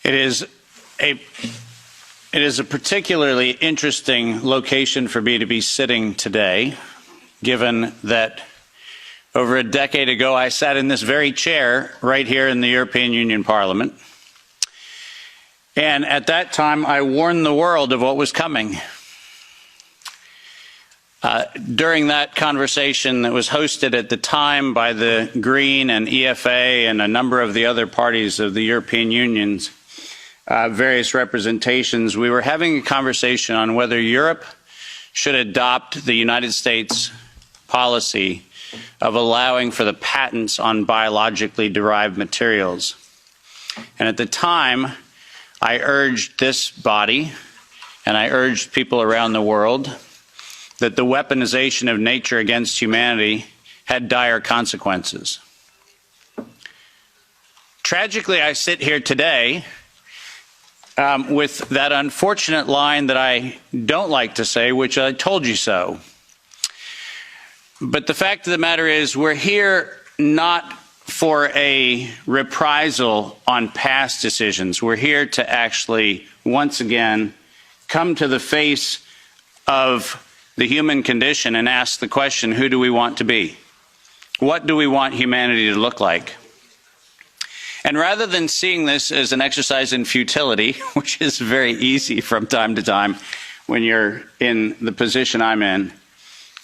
It is a particularly interesting location for me to be sitting today, given that over a decade ago I sat in this very chair right here in the European Union Parliament. And at that time, I warned the world of what was coming. During that conversation that was hosted at the time by the Green and EFA and a number of the other parties of the European Union's various representations, we were having a conversation on whether Europe should adopt the United States policy of allowing for the patents on biologically derived materials. And at the time, I urged this body, and I urged people around the world, that the weaponization of nature against humanity had dire consequences. Tragically, I sit here today with that unfortunate line that I don't like to say, which I told you so. But the fact of the matter is, we're here not for a reprisal on past decisions. We're here to actually, once again, come to the face of the human condition and ask the question, who do we want to be? What do we want humanity to look like? And rather than seeing this as an exercise in futility, which is very easy from time to time when you're in the position I'm in,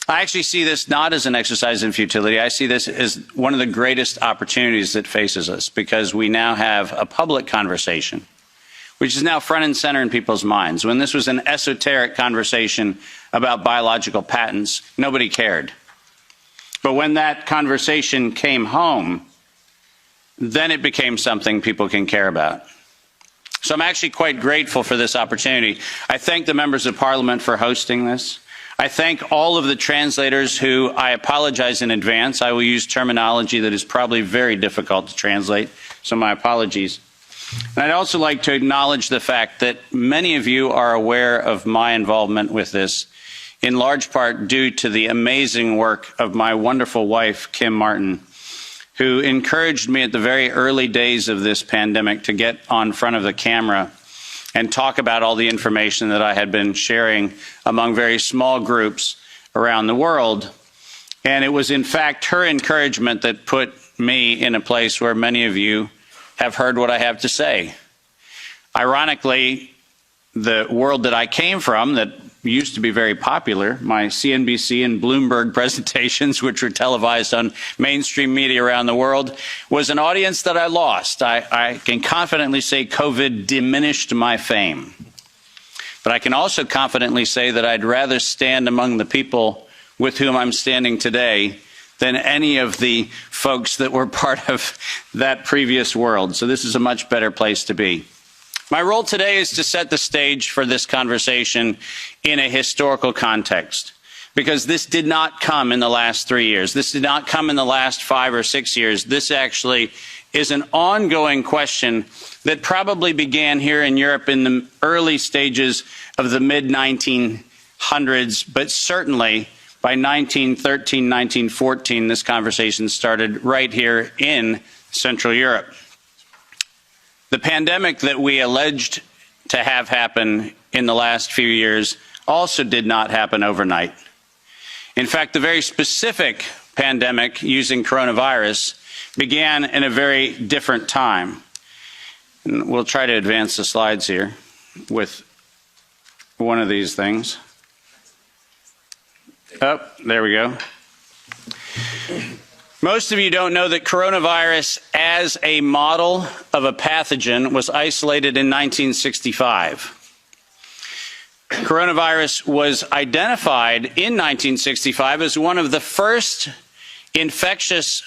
I actually see this not as an exercise in futility. I see this as one of the greatest opportunities that faces us, because we now have a public conversation, which is now front and center in people's minds. When this was an esoteric conversation about biological patents, nobody cared. But when that conversation came home, then it became something people can care about. So I'm actually quite grateful for this opportunity. I thank the members of Parliament for hosting this. I thank all of the translators who, I apologize in advance. I will use terminology that is probably very difficult to translate, so my apologies. And I'd also like to acknowledge the fact that many of you are aware of my involvement with this, in large part due to the amazing work of my wonderful wife, Kim Martin, who encouraged me at the very early days of this pandemic to get on front of the camera and talk about all the information that I had been sharing among very small groups around the world. And it was, in fact, her encouragement that put me in a place where many of you have heard what I have to say. Ironically, the world that I came from, that used to be very popular, my CNBC and Bloomberg presentations, which were televised on mainstream media around the world, was an audience that I lost. I can confidently say COVID diminished my fame. But I can also confidently say that I'd rather stand among the people with whom I'm standing today than any of the folks that were part of that previous world. So this is a much better place to be. My role today is to set the stage for this conversation in a historical context, because this did not come in the last 3 years. This did not come in the last 5 or 6 years. This actually is an ongoing question that probably began here in Europe in the early stages of the mid-1900s, but certainly by 1913, 1914, this conversation started right here in Central Europe. The pandemic that we alleged to have happen in the last few years also did not happen overnight. In fact, the very specific pandemic using coronavirus began in a very different time. And we'll try to advance the slides here with one of these things. Oh, there we go. Most of you don't know that coronavirus as a model of a pathogen was isolated in 1965. Coronavirus was identified in 1965 as one of the first infectious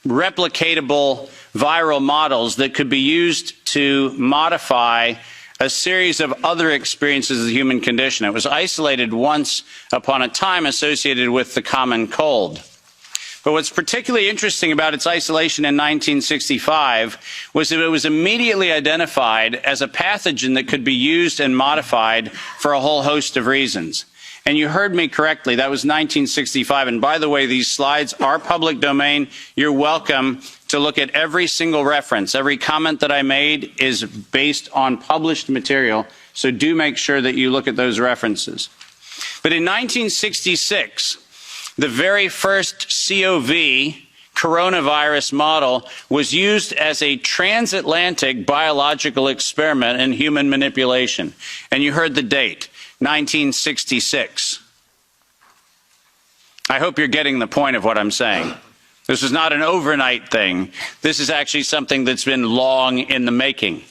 replicatable viral models that could be used to modify a series of other experiences of the human condition. It was isolated once upon a time associated with the common cold. But what's particularly interesting about its isolation in 1965 was that it was immediately identified as a pathogen that could be used and modified for a whole host of reasons. And you heard me correctly, that was 1965. And by the way, these slides are public domain. You're welcome to look at every single reference. Every comment that I made is based on published material, so do make sure that you look at those references. But in 1966, the very first COV coronavirus model was used as a transatlantic biological experiment in human manipulation. And you heard the date, 1966. I hope you're getting the point of what I'm saying. This is not an overnight thing. This is actually something that's been long in the making.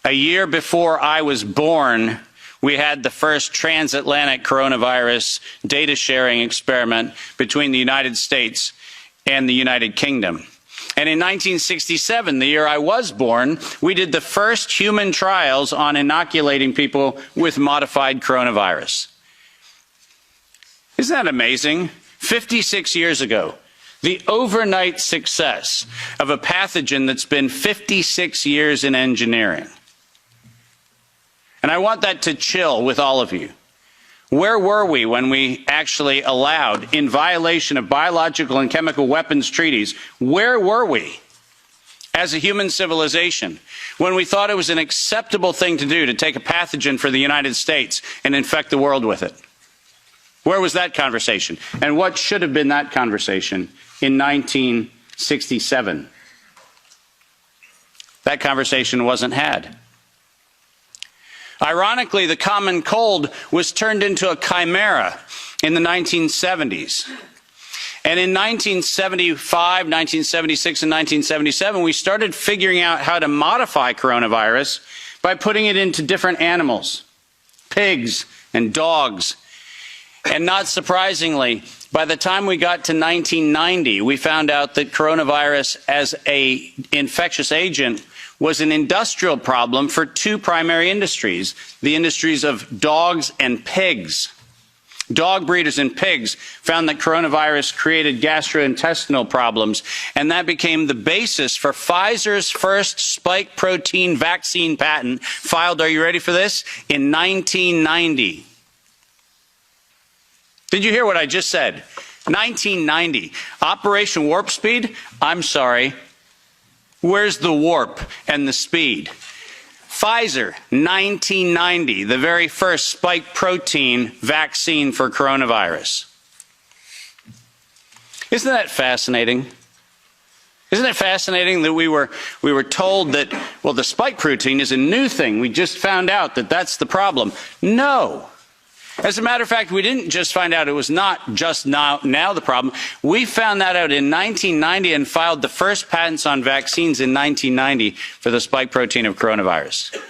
A year before I was born, we had the first transatlantic coronavirus data sharing experiment between the United States and the United Kingdom. And in 1967, the year I was born, we did the first human trials on inoculating people with modified coronavirus. Isn't that amazing? 56 years ago, the overnight success of a pathogen that's been 56 years in engineering. And I want that to chill with all of you. Where were we when we actually allowed, in violation of biological and chemical weapons treaties, where were we as a human civilization when we thought it was an acceptable thing to do to take a pathogen for the United States and infect the world with it? Where was that conversation? And what should have been that conversation in 1967? That conversation wasn't had. Ironically, the common cold was turned into a chimera in the 1970s. And in 1975, 1976, and 1977, we started figuring out how to modify coronavirus by putting it into different animals, pigs and dogs. And not surprisingly, by the time we got to 1990, we found out that coronavirus as an infectious agent was an industrial problem for two primary industries, the industries of dogs and pigs. Dog breeders and pigs found that coronavirus created gastrointestinal problems, and that became the basis for Pfizer's first spike protein vaccine patent, filed, are you ready for this, in 1990. Did you hear what I just said? 1990. Operation Warp Speed? I'm sorry. Where's the warp and the speed? Pfizer, 1990, the very first spike protein vaccine for coronavirus. Isn't that fascinating? Isn't it fascinating that we were told that, well, the spike protein is a new thing. We just found out that that's the problem. No. As a matter of fact, we didn't just find out it was not just now the problem. We found that out in 1990 and filed the first patents on vaccines in 1990 for the spike protein of coronavirus.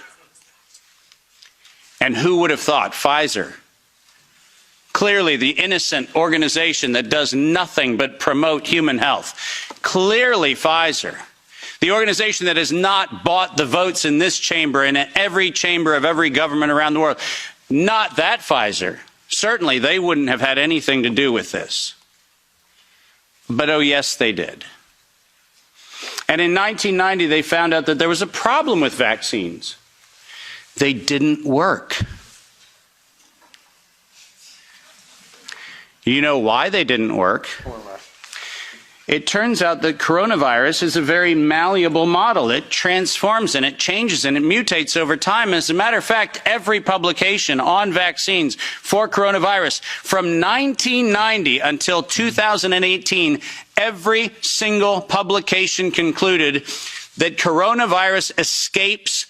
And who would have thought? Pfizer. Clearly the innocent organization that does nothing but promote human health. Clearly Pfizer. The organization that has not bought the votes in this chamber and in every chamber of every government around the world. Not that Pfizer. Certainly they wouldn't have had anything to do with this. But oh yes, they did. And in 1990, they found out that there was a problem with vaccines. They didn't work. You know why they didn't work? It turns out that coronavirus is a very malleable model. It transforms and it changes and it mutates over time. As a matter of fact, every publication on vaccines for coronavirus from 1990 until 2018, every single publication concluded that coronavirus escapes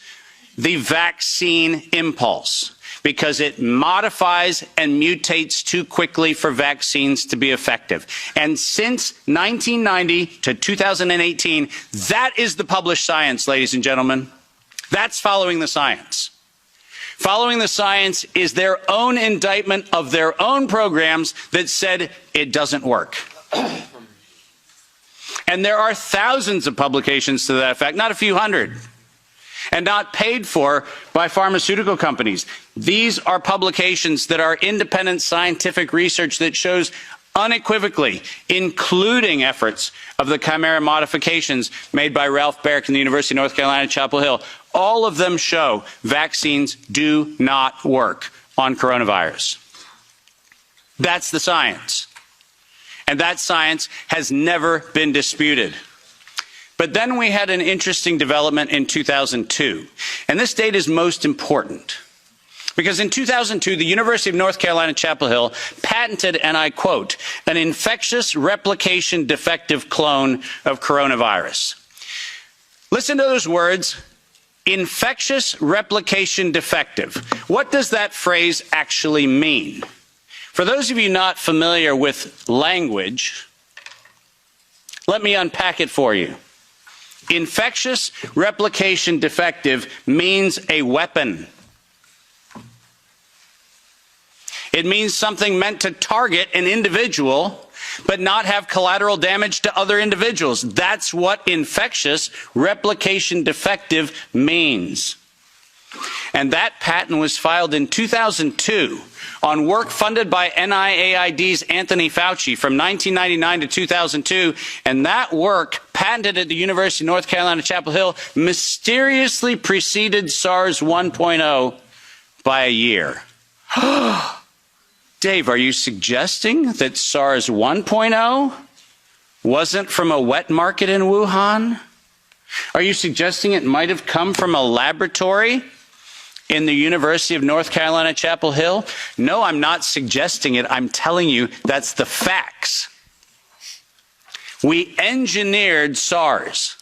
the vaccine impulse, because it modifies and mutates too quickly for vaccines to be effective. And since 1990 to 2018, that is the published science, ladies and gentlemen. That's following the science. Following the science is their own indictment of their own programs that said it doesn't work. And there are thousands of publications to that effect, not a few hundred, and not paid for by pharmaceutical companies. These are publications that are independent scientific research that shows unequivocally, including efforts of the chimera modifications made by Ralph Baric in the University of North Carolina, Chapel Hill. All of them show vaccines do not work on coronavirus. That's the science. And that science has never been disputed. But then we had an interesting development in 2002. And this date is most important. Because in 2002, the University of North Carolina, Chapel Hill patented, and I quote, an infectious replication defective clone of coronavirus. Listen to those words, infectious replication defective. What does that phrase actually mean? For those of you not familiar with language, let me unpack it for you. Infectious replication defective means a weapon. It means something meant to target an individual, but not have collateral damage to other individuals. That's what infectious replication defective means. And that patent was filed in 2002 on work funded by NIAID's Anthony Fauci from 1999 to 2002. And that work, patented at the University of North Carolina, Chapel Hill, mysteriously preceded SARS 1.0 by a year. Dave, are you suggesting that SARS 1.0 wasn't from a wet market in Wuhan? Are you suggesting it might have come from a laboratory in the University of North Carolina, Chapel Hill? No, I'm not suggesting it. I'm telling you that's the facts. We engineered SARS.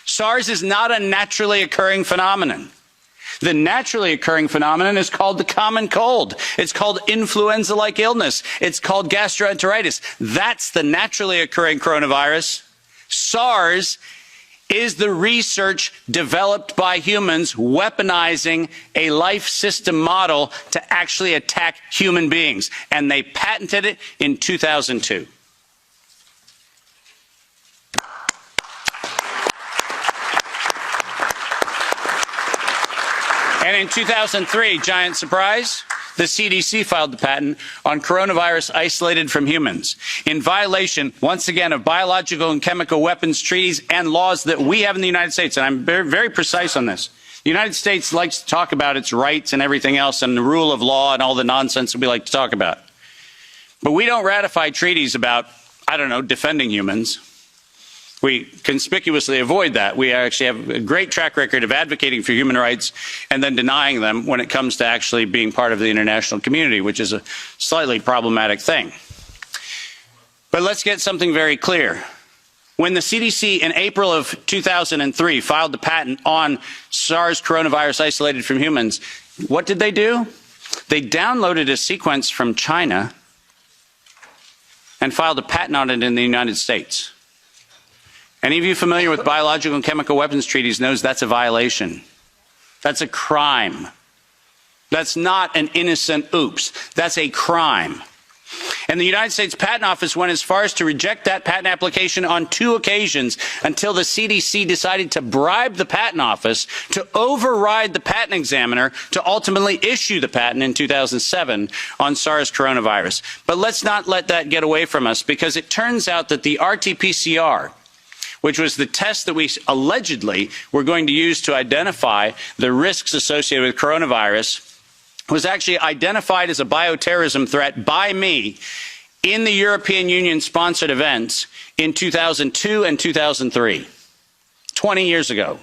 SARS is not a naturally occurring phenomenon. The naturally occurring phenomenon is called the common cold. It's called influenza-like illness. It's called gastroenteritis. That's the naturally occurring coronavirus. SARS is the research developed by humans weaponizing a life system model to actually attack human beings. And they patented it in 2002. And in 2003, giant surprise, the CDC filed the patent on coronavirus isolated from humans in violation, once again, of biological and chemical weapons treaties and laws that we have in the United States. And I'm very, very precise on this. The United States likes to talk about its rights and everything else and the rule of law and all the nonsense that we like to talk about. But we don't ratify treaties about, I don't know, defending humans. We conspicuously avoid that. We actually have a great track record of advocating for human rights and then denying them when it comes to actually being part of the international community, which is a slightly problematic thing. But let's get something very clear. When the CDC in April of 2003 filed the patent on SARS coronavirus isolated from humans, what did they do? They downloaded a sequence from China and filed a patent on it in the United States. Any of you familiar with biological and chemical weapons treaties knows that's a violation. That's a crime. That's not an innocent oops. That's a crime. And the United States Patent Office went as far as to reject that patent application on 2 occasions until the CDC decided to bribe the Patent Office to override the patent examiner to ultimately issue the patent in 2007 on SARS coronavirus. But let's not let that get away from us, because it turns out that the RT-PCR, which was the test that we allegedly were going to use to identify the risks associated with coronavirus, was actually identified as a bioterrorism threat by me in the European Union-sponsored events in 2002 and 2003, 20 years ago.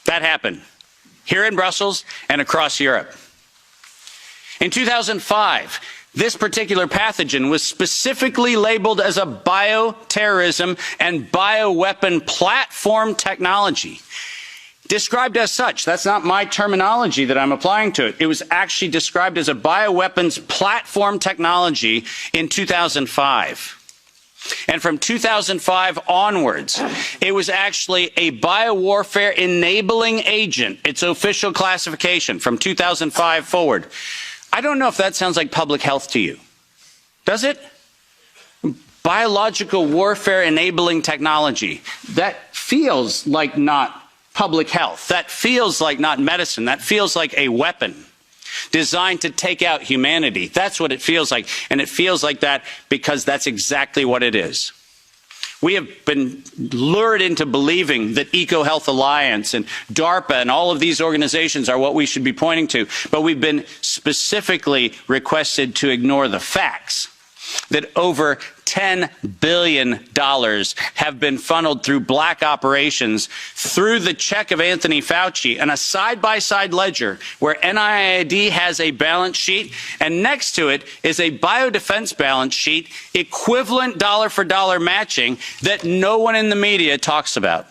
That happened here in Brussels and across Europe. In 2005, this particular pathogen was specifically labeled as a bioterrorism and bioweapon platform technology. Described as such. That's not my terminology that I'm applying to it. It was actually described as a bioweapons platform technology in 2005. And from 2005 onwards, it was actually a biowarfare enabling agent, its official classification from 2005 forward. I don't know if that sounds like public health to you. Does it? Biological warfare enabling technology. That feels like not public health. That feels like not medicine. That feels like a weapon designed to take out humanity. That's what it feels like. And it feels like that because that's exactly what it is. We have been lured into believing that EcoHealth Alliance and DARPA and all of these organizations are what we should be pointing to, but we've been specifically requested to ignore the facts. that over $10 billion have been funneled through black operations through the check of Anthony Fauci and a side-by-side ledger where NIAID has a balance sheet and next to it is a biodefense balance sheet equivalent dollar-for-dollar matching that no one in the media talks about.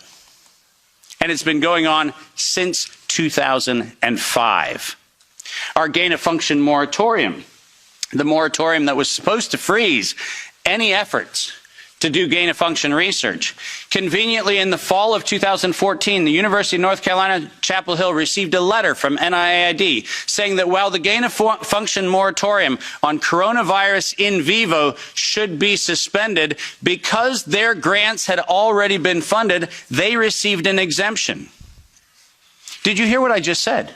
And it's been going on since 2005. Our gain-of-function moratorium, the moratorium that was supposed to freeze any efforts to do gain-of-function research. Conveniently, in the fall of 2014, the University of North Carolina, Chapel Hill received a letter from NIAID saying that while the gain-of-function moratorium on coronavirus in vivo should be suspended, because their grants had already been funded, they received an exemption. Did you hear what I just said?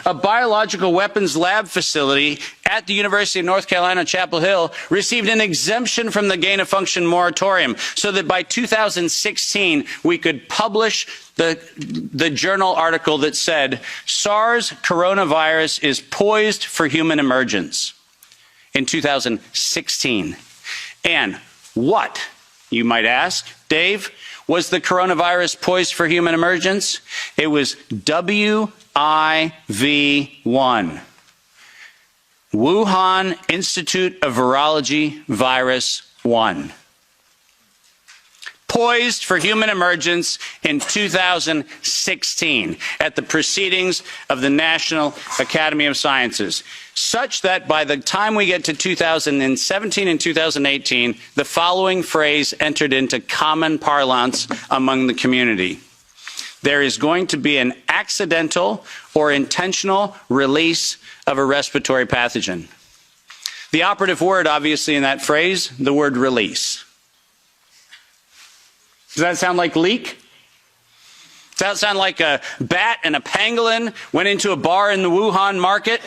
A biological weapons lab facility at the University of North Carolina, Chapel Hill, received an exemption from the gain-of-function moratorium so that by 2016 we could publish the journal article that said SARS coronavirus is poised for human emergence in 2016. And what, you might ask, Dave, was the coronavirus poised for human emergence? It was WIV1, Wuhan Institute of Virology Virus 1. Poised for human emergence in 2016 at the proceedings of the National Academy of Sciences, such that by the time we get to 2017 and 2018, the following phrase entered into common parlance among the community. There is going to be an accidental or intentional release of a respiratory pathogen. The operative word, obviously, in that phrase, the word release. Does that sound like leak? Does that sound like a bat and a pangolin went into a bar in the Wuhan market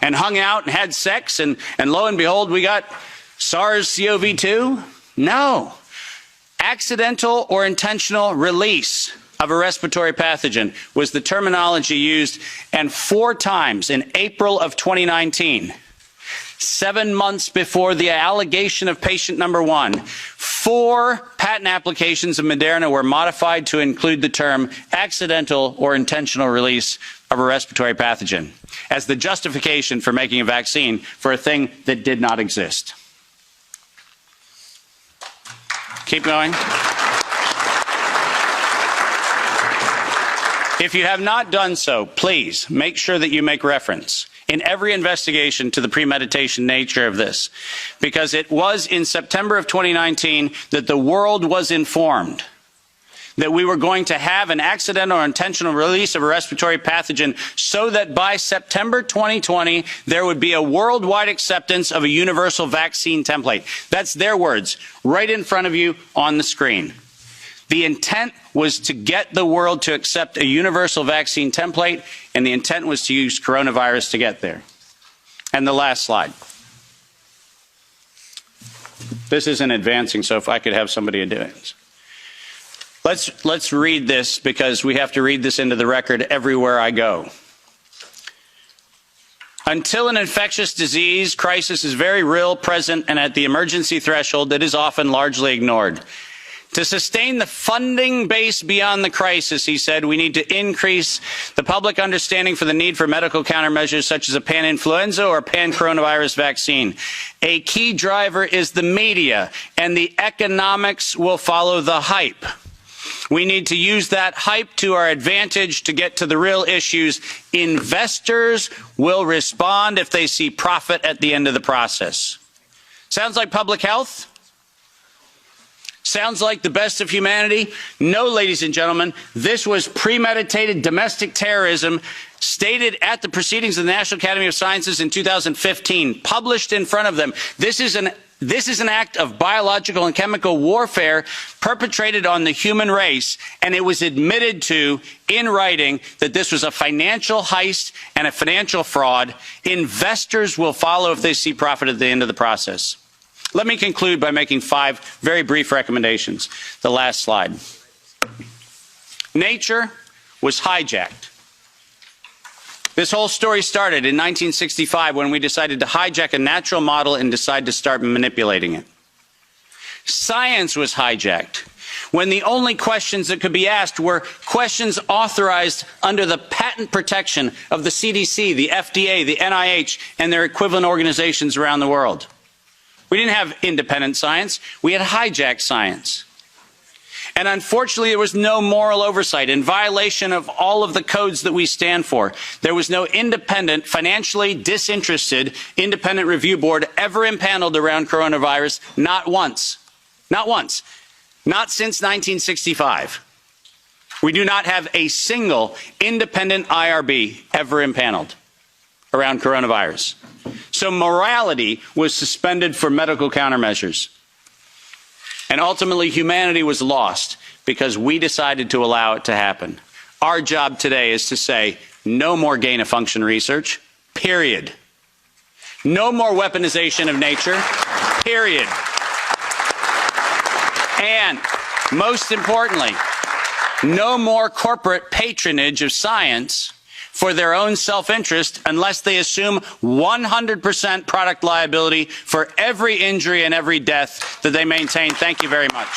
and hung out and had sex and lo and behold, we got SARS-CoV-2? No. Accidental or intentional release of a respiratory pathogen was the terminology used, and 4 times in April of 2019, 7 months before the allegation of patient number 1, 4 patent applications of Moderna were modified to include the term accidental or intentional release of a respiratory pathogen as the justification for making a vaccine for a thing that did not exist. Keep going. If you have not done so, please make sure that you make reference in every investigation to the premeditation nature of this, because it was in September of 2019 that the world was informed that we were going to have an accidental or intentional release of a respiratory pathogen so that by September 2020, there would be a worldwide acceptance of a universal vaccine template. That's their words, right in front of you on the screen. The intent was to get the world to accept a universal vaccine template, and the intent was to use coronavirus to get there. And the last slide. This isn't advancing, so if I could have somebody do it. Let's read this, because we have to read this into the record everywhere I go. Until an infectious disease crisis is very real, present, and at the emergency threshold, it is often largely ignored. To sustain the funding base beyond the crisis, he said, we need to increase the public understanding for the need for medical countermeasures such as a pan-influenza or pan-coronavirus vaccine. A key driver is the media, and the economics will follow the hype. We need to use that hype to our advantage to get to the real issues. Investors will respond if they see profit at the end of the process. Sounds like public health? Sounds like the best of humanity? No, ladies and gentlemen, this was premeditated domestic terrorism stated at the proceedings of the National Academy of Sciences in 2015, published in front of them. This is an act of biological and chemical warfare perpetrated on the human race, and it was admitted to in writing that this was a financial heist and a financial fraud. Investors will follow if they see profit at the end of the process. Let me conclude by making 5 very brief recommendations. The last slide. Nature was hijacked This whole story started in 1965 when we decided to hijack a natural model and decide to start manipulating it. Science was hijacked when the only questions that could be asked were questions authorized under the patent protection of the CDC, the FDA, the NIH, and their equivalent organizations around the world. We didn't have independent science. We had hijacked science. And unfortunately, there was no moral oversight in violation of all of the codes that we stand for. There was no independent, financially disinterested, independent review board ever impaneled around coronavirus, not once. Not once. Not since 1965. We do not have a single independent IRB ever impaneled around coronavirus. So morality was suspended for medical countermeasures. And ultimately, humanity was lost because we decided to allow it to happen. Our job today is to say, no more gain-of-function research, period. No more weaponization of nature, period. And most importantly, no more corporate patronage of science for their own self-interest unless they assume 100% product liability for every injury and every death that they maintain. Thank you very much.